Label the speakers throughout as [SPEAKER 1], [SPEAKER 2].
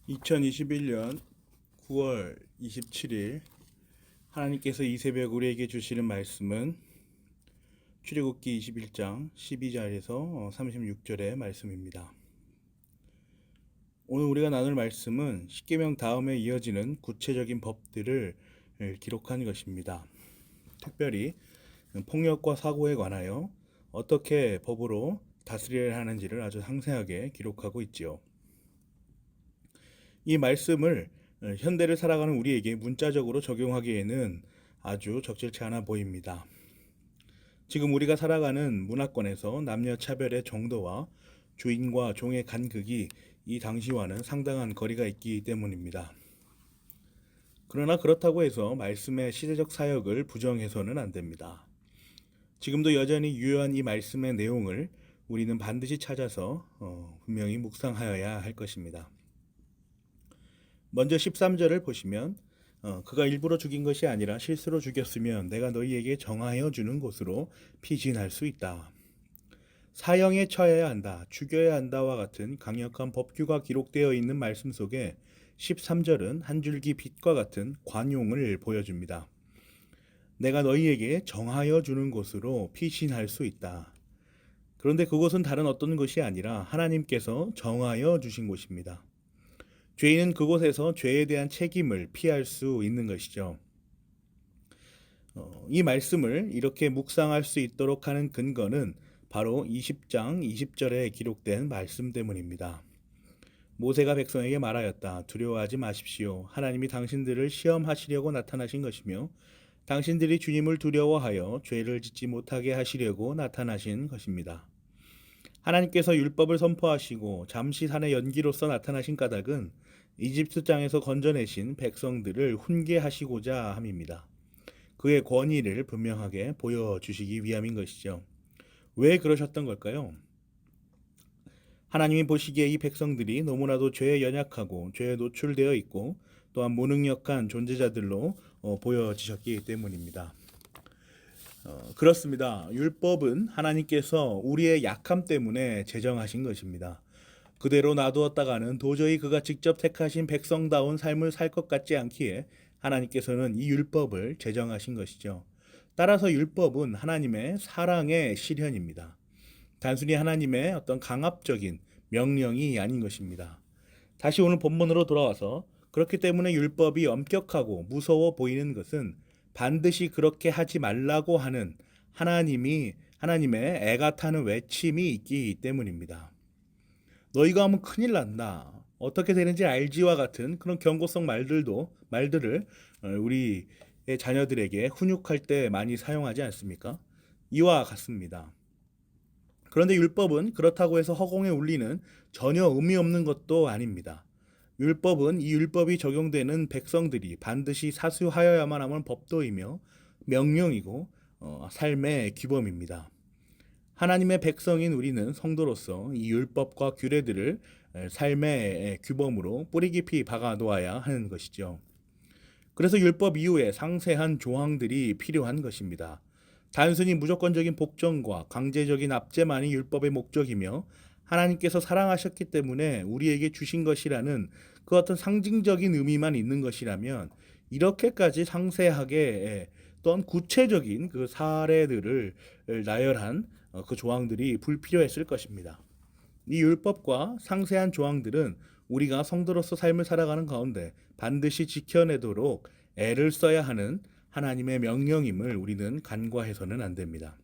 [SPEAKER 1] 2021년 9월 27일 하나님께서 이 새벽 우리에게 주시는 말씀은 출애굽기 21장 12절에서 36절의 말씀입니다. 오늘 우리가 나눌 말씀은 십계명 다음에 이어지는 구체적인 법들을 기록한 것입니다. 특별히 폭력과 사고에 관하여 어떻게 법으로 다스려야 하는지를 아주 상세하게 기록하고 있지요. 이 말씀을 현대를 살아가는 우리에게 문자적으로 적용하기에는 아주 적절치 않아 보입니다. 지금 우리가 살아가는 문화권에서 남녀 차별의 정도와 주인과 종의 간극이 이 당시와는 상당한 거리가 있기 때문입니다. 그러나 그렇다고 해서 말씀의 시대적 사역을 부정해서는 안 됩니다. 지금도 여전히 유효한 이 말씀의 내용을 우리는 반드시 찾아서 분명히 묵상하여야 할 것입니다. 먼저 13절을 보시면 그가 일부러 죽인 것이 아니라 실수로 죽였으면 내가 너희에게 정하여 주는 곳으로 피신할 수 있다. 사형에 처해야 한다, 죽여야 한다와 같은 강력한 법규가 기록되어 있는 말씀 속에 13절은 한 줄기 빛과 같은 관용을 보여줍니다. 내가 너희에게 정하여 주는 곳으로 피신할 수 있다. 그런데 그곳은 다른 어떤 곳이 아니라 하나님께서 정하여 주신 곳입니다. 죄인은 그곳에서 죄에 대한 책임을 피할 수 있는 것이죠. 이 말씀을 이렇게 묵상할 수 있도록 하는 근거는 바로 20장 20절에 기록된 말씀 때문입니다. 모세가 백성에게 말하였다. 두려워하지 마십시오. 하나님이 당신들을 시험하시려고 나타나신 것이며 당신들이 주님을 두려워하여 죄를 짓지 못하게 하시려고 나타나신 것입니다. 하나님께서 율법을 선포하시고 잠시 산의 연기로서 나타나신 까닭은 이집트 땅에서 건져내신 백성들을 훈계하시고자 함입니다. 그의 권위를 분명하게 보여주시기 위함인 것이죠. 왜 그러셨던 걸까요? 하나님이 보시기에 이 백성들이 너무나도 죄에 연약하고 죄에 노출되어 있고 또한 무능력한 존재자들로 보여지셨기 때문입니다. 그렇습니다. 율법은 하나님께서 우리의 약함 때문에 제정하신 것입니다. 그대로 놔두었다가는 도저히 그가 직접 택하신 백성다운 삶을 살 것 같지 않기에 하나님께서는 이 율법을 제정하신 것이죠. 따라서 율법은 하나님의 사랑의 실현입니다. 단순히 하나님의 어떤 강압적인 명령이 아닌 것입니다. 다시 오늘 본문으로 돌아와서 그렇기 때문에 율법이 엄격하고 무서워 보이는 것은 반드시 그렇게 하지 말라고 하는 하나님의 애가 타는 외침이 있기 때문입니다. 너희가 하면 큰일 난다. 어떻게 되는지 알지와 같은 그런 경고성 말들을 우리의 자녀들에게 훈육할 때 많이 사용하지 않습니까? 이와 같습니다. 그런데 율법은 그렇다고 해서 허공에 울리는 전혀 의미 없는 것도 아닙니다. 율법은 이 율법이 적용되는 백성들이 반드시 사수하여야만 하는 법도이며 명령이고 삶의 규범입니다. 하나님의 백성인 우리는 성도로서 이 율법과 규례들을 삶의 규범으로 뿌리 깊이 박아 놓아야 하는 것이죠. 그래서 율법 이후에 상세한 조항들이 필요한 것입니다. 단순히 무조건적인 복종과 강제적인 압제만이 율법의 목적이며 하나님께서 사랑하셨기 때문에 우리에게 주신 것이라는 그 어떤 상징적인 의미만 있는 것이라면 이렇게까지 상세하게 또한 구체적인 그 사례들을 나열한 그 조항들이 불필요했을 것입니다. 이 율법과 상세한 조항들은 우리가 성도로서 삶을 살아가는 가운데 반드시 지켜내도록 애를 써야 하는 하나님의 명령임을 우리는 간과해서는 안 됩니다.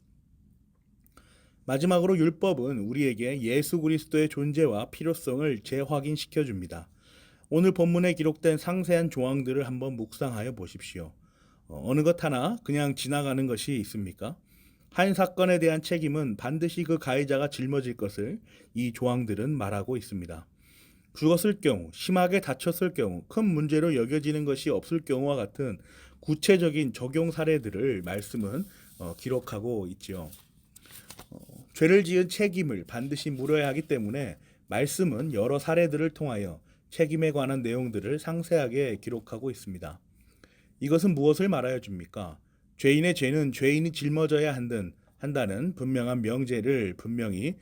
[SPEAKER 1] 마지막으로 율법은 우리에게 예수 그리스도의 존재와 필요성을 재확인시켜 줍니다. 오늘 본문에 기록된 상세한 조항들을 한번 묵상하여 보십시오. 어느 것 하나 그냥 지나가는 것이 있습니까? 한 사건에 대한 책임은 반드시 그 가해자가 짊어질 것을 이 조항들은 말하고 있습니다. 죽었을 경우, 심하게 다쳤을 경우, 큰 문제로 여겨지는 것이 없을 경우와 같은 구체적인 적용 사례들을 말씀은 기록하고 있지요. 죄를 지은 책임을 반드시 물어야 하기 때문에 말씀은 여러 사례들을 통하여 책임에 관한 내용들을 상세하게 기록하고 있습니다. 이것은 무엇을 말하여 줍니까? 죄인의 죄는 죄인이 짊어져야 한다는 분명한 명제를 분명히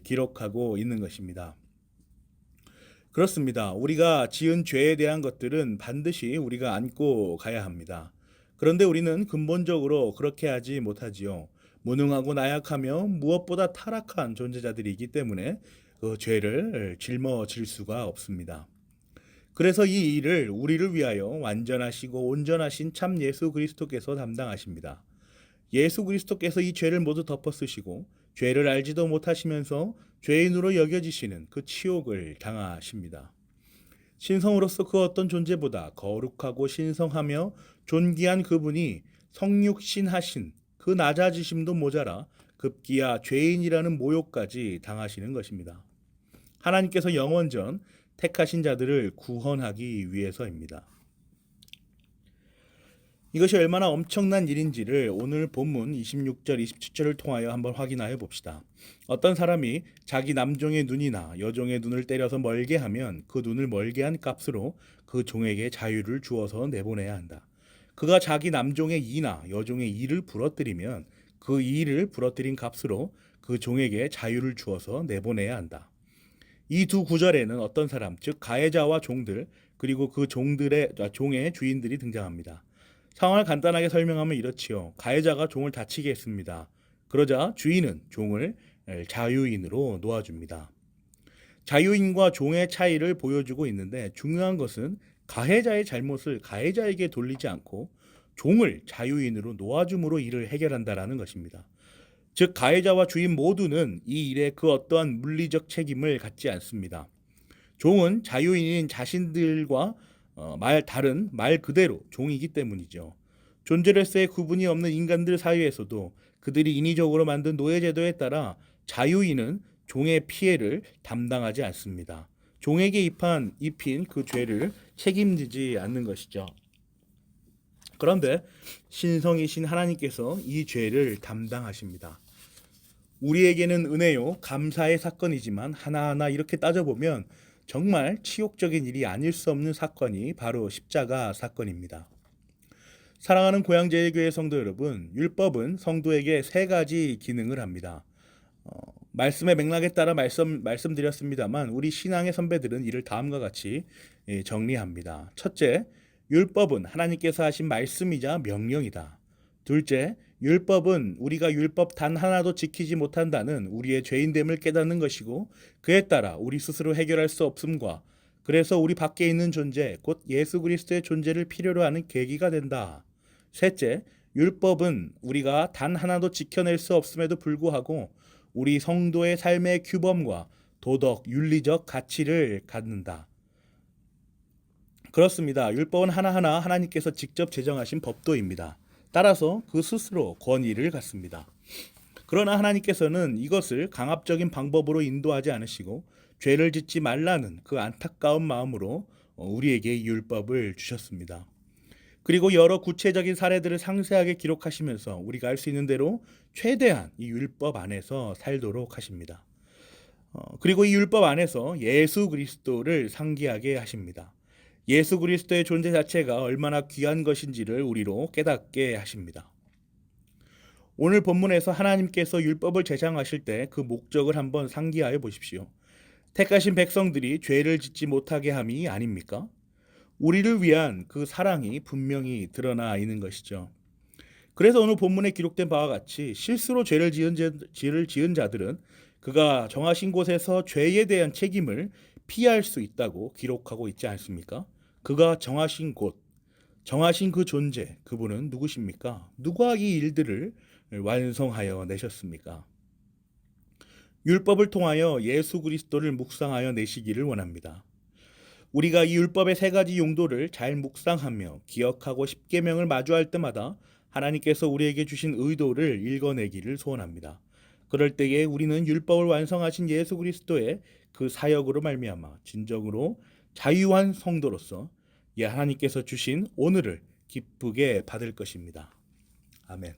[SPEAKER 1] 기록하고 있는 것입니다. 그렇습니다. 우리가 지은 죄에 대한 것들은 반드시 우리가 안고 가야 합니다. 그런데 우리는 근본적으로 그렇게 하지 못하지요. 무능하고 나약하며 무엇보다 타락한 존재자들이기 때문에 그 죄를 짊어질 수가 없습니다. 그래서 이 일을 우리를 위하여 완전하시고 온전하신 참 예수 그리스도께서 담당하십니다. 예수 그리스도께서 이 죄를 모두 덮어 쓰시고 죄를 알지도 못하시면서 죄인으로 여겨지시는 그 치욕을 당하십니다. 신성으로서 그 어떤 존재보다 거룩하고 신성하며 존귀한 그분이 성육신하신 그 낮아지심도 모자라 급기야 죄인이라는 모욕까지 당하시는 것입니다. 하나님께서 영원전 택하신 자들을 구원하기 위해서입니다. 이것이 얼마나 엄청난 일인지를 오늘 본문 26절, 27절을 통하여 한번 확인하여 봅시다. 어떤 사람이 자기 남종의 눈이나 여종의 눈을 때려서 멀게 하면 그 눈을 멀게 한 값으로 그 종에게 자유를 주어서 내보내야 한다. 그가 자기 남종의 이나 여종의 이를 부러뜨리면 그 이를 부러뜨린 값으로 그 종에게 자유를 주어서 내보내야 한다. 이 두 구절에는 어떤 사람, 즉 가해자와 종들, 그리고 그 종의 주인들이 등장합니다. 상황을 간단하게 설명하면 이렇지요. 가해자가 종을 다치게 했습니다. 그러자 주인은 종을 자유인으로 놓아줍니다. 자유인과 종의 차이를 보여주고 있는데 중요한 것은 가해자의 잘못을 가해자에게 돌리지 않고 종을 자유인으로 놓아줌으로 일을 해결한다라는 것입니다. 즉 가해자와 주인 모두는 이 일에 그 어떠한 물리적 책임을 갖지 않습니다. 종은 자유인인 자신들과 다른 말 그대로 종이기 때문이죠. 존재로서의 구분이 없는 인간들 사이에서도 그들이 인위적으로 만든 노예제도에 따라 자유인은 종의 피해를 담당하지 않습니다. 종에게 입힌 그 죄를 책임지지 않는 것이죠. 그런데 신성이신 하나님께서 이 죄를 담당하십니다. 우리에게는 은혜요, 감사의 사건이지만 하나하나 이렇게 따져보면 정말 치욕적인 일이 아닐 수 없는 사건이 바로 십자가 사건입니다. 사랑하는 고향제일교회 성도 여러분, 율법은 성도에게 세 가지 기능을 합니다. 말씀의 맥락에 따라 말씀드렸습니다만 우리 신앙의 선배들은 이를 다음과 같이 정리합니다. 첫째, 율법은 하나님께서 하신 말씀이자 명령이다. 둘째, 율법은 우리가 율법 단 하나도 지키지 못한다는 우리의 죄인됨을 깨닫는 것이고 그에 따라 우리 스스로 해결할 수 없음과 그래서 우리 밖에 있는 존재, 곧 예수 그리스도의 존재를 필요로 하는 계기가 된다. 셋째, 율법은 우리가 단 하나도 지켜낼 수 없음에도 불구하고 우리 성도의 삶의 규범과 도덕, 윤리적 가치를 갖는다. 그렇습니다. 율법은 하나하나 하나님께서 직접 제정하신 법도입니다. 따라서 그 스스로 권위를 갖습니다. 그러나 하나님께서는 이것을 강압적인 방법으로 인도하지 않으시고 죄를 짓지 말라는 그 안타까운 마음으로 우리에게 이 율법을 주셨습니다. 그리고 여러 구체적인 사례들을 상세하게 기록하시면서 우리가 알 수 있는 대로 최대한 이 율법 안에서 살도록 하십니다. 그리고 이 율법 안에서 예수 그리스도를 상기하게 하십니다. 예수 그리스도의 존재 자체가 얼마나 귀한 것인지를 우리로 깨닫게 하십니다. 오늘 본문에서 하나님께서 율법을 제정하실 때 그 목적을 한번 상기하여 보십시오. 택하신 백성들이 죄를 짓지 못하게 함이 아닙니까? 우리를 위한 그 사랑이 분명히 드러나 있는 것이죠. 그래서 오늘 본문에 기록된 바와 같이 실수로 죄를 지은 자들은 그가 정하신 곳에서 죄에 대한 책임을 피할 수 있다고 기록하고 있지 않습니까? 그가 정하신 곳, 정하신 그 존재, 그분은 누구십니까? 누가 이 일들을 완성하여 내셨습니까? 율법을 통하여 예수 그리스도를 묵상하여 내시기를 원합니다. 우리가 이 율법의 세 가지 용도를 잘 묵상하며 기억하고 십계명을 마주할 때마다 하나님께서 우리에게 주신 의도를 읽어내기를 소원합니다. 그럴 때에 우리는 율법을 완성하신 예수 그리스도의 그 사역으로 말미암아 진정으로 자유한 성도로서 하나님께서 주신 오늘을 기쁘게 받을 것입니다. 아멘.